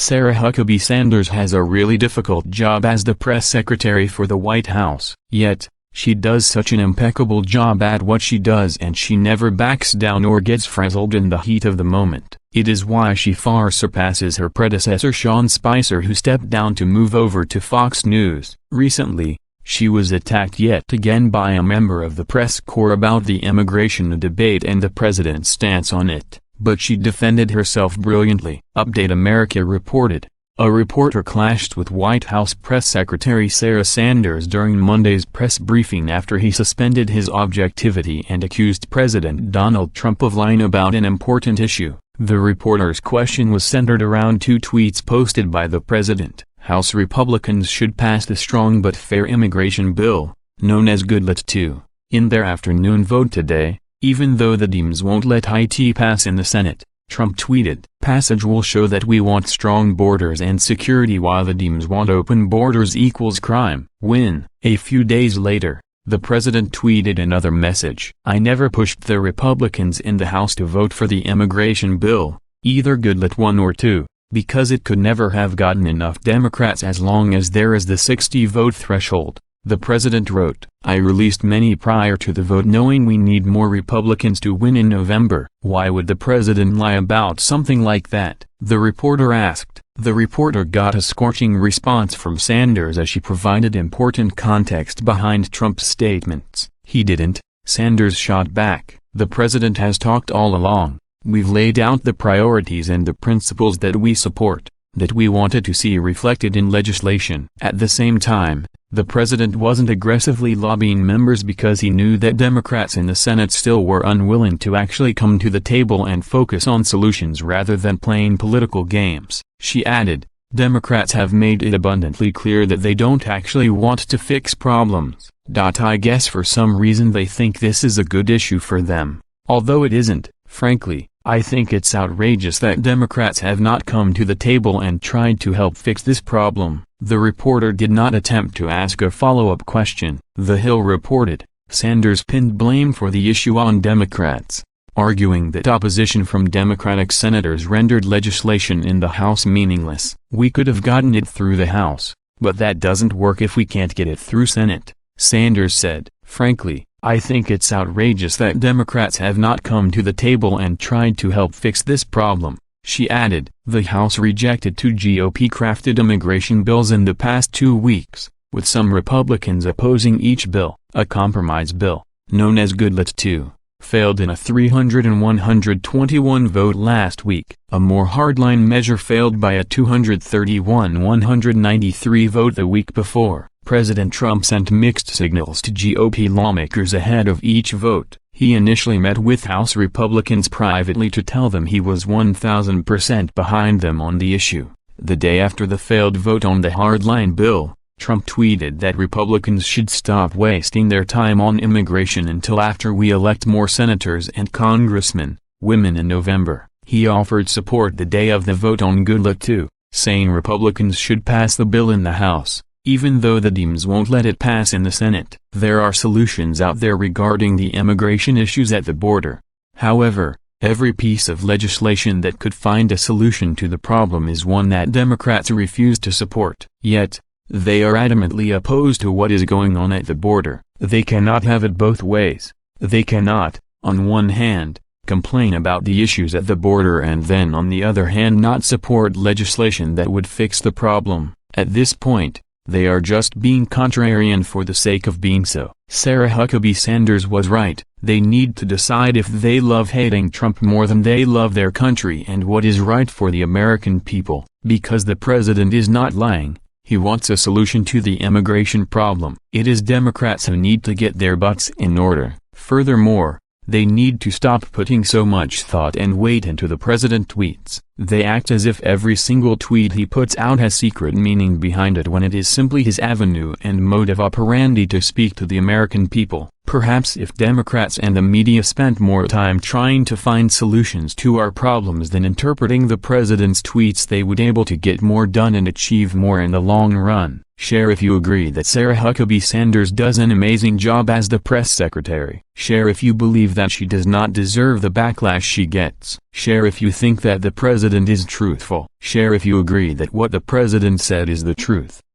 Sarah Huckabee Sanders has a really difficult job as the press secretary for the White House. Yet, she does such an impeccable job at what she does, and she never backs down or gets frazzled in the heat of the moment. It is why she far surpasses her predecessor Sean Spicer, who stepped down to move over to Fox News. Recently, she was attacked yet again by a member of the press corps about the immigration debate and the president's stance on it, but she defended herself brilliantly. Update America reported. A reporter clashed with White House Press Secretary Sarah Sanders during Monday's press briefing after he suspended his objectivity and accused President Donald Trump of lying about an important issue. The reporter's question was centered around two tweets posted by the president. House Republicans should pass the strong but fair immigration bill, known as GOODLATTE 2, in their afternoon vote today, even though the DEMS won't let it pass in the Senate. Trump tweeted, "Passage will show that we want strong borders and security while the DEMS want open borders equals crime." Win. A few days later, the president tweeted another message. "I never pushed the Republicans in the House to vote for the immigration bill, either GOODLATTE 1 or 2, because it could never have gotten enough Democrats as long as there is the 60-vote threshold." The president wrote, "I released many prior to the vote knowing we need more Republicans to win in November." Why would the president lie about something like that? The reporter asked. The reporter got a scorching response from Sanders as she provided important context behind Trump's statements. "He didn't," Sanders shot back. "The president has talked all along. We've laid out the priorities and the principles that we support, that we wanted to see reflected in legislation." At the same time, the president wasn't aggressively lobbying members because he knew that Democrats in the Senate still were unwilling to actually come to the table and focus on solutions rather than playing political games. She added, "Democrats have made it abundantly clear that they don't actually want to fix problems. I guess for some reason they think this is a good issue for them. Although it isn't, frankly. I think it's outrageous that Democrats have not come to the table and tried to help fix this problem." The reporter did not attempt to ask a follow-up question. The Hill reported, Sanders pinned blame for the issue on Democrats, arguing that opposition from Democratic senators rendered legislation in the House meaningless. "We could have gotten it through the House, but that doesn't work if we can't get it through Senate," Sanders said. "Frankly, I think it's outrageous that Democrats have not come to the table and tried to help fix this problem." She added, "The House rejected two GOP-crafted immigration bills in the past 2 weeks, with some Republicans opposing each bill. A compromise bill, known as GOODLATTE 2, failed in a 300-121 vote last week. A more hardline measure failed by a 231-193 vote the week before." President Trump sent mixed signals to GOP lawmakers ahead of each vote. He initially met with House Republicans privately to tell them he was 1000% behind them on the issue. The day after the failed vote on the hardline bill, Trump tweeted that Republicans should stop wasting their time on immigration until after we elect more senators and congressmen, women in November. He offered support the day of the vote on GOODLATTE 2, saying Republicans should pass the bill in the House, even though the DEMS won't let it pass in the Senate. There are solutions out there regarding the immigration issues at the border. However, every piece of legislation that could find a solution to the problem is one that Democrats refuse to support. Yet, they are adamantly opposed to what is going on at the border. They cannot have it both ways. They cannot, on one hand, complain about the issues at the border and then on the other hand not support legislation that would fix the problem. At this point, they are just being contrarian for the sake of being so. Sarah Huckabee Sanders was right. They need to decide if they love hating Trump more than they love their country and what is right for the American people. Because the president is not lying, he wants a solution to the immigration problem. It is Democrats who need to get their butts in order. Furthermore, they need to stop putting so much thought and weight into the president tweets. They act as if every single tweet he puts out has secret meaning behind it when it is simply his avenue and modus operandi to speak to the American people. Perhaps if Democrats and the media spent more time trying to find solutions to our problems than interpreting the president's tweets, they would be able to get more done and achieve more in the long run. Share if you agree that Sarah Huckabee Sanders does an amazing job as the press secretary. Share if you believe that she does not deserve the backlash she gets. Share if you think that the president is truthful. Share if you agree that what the president said is the truth.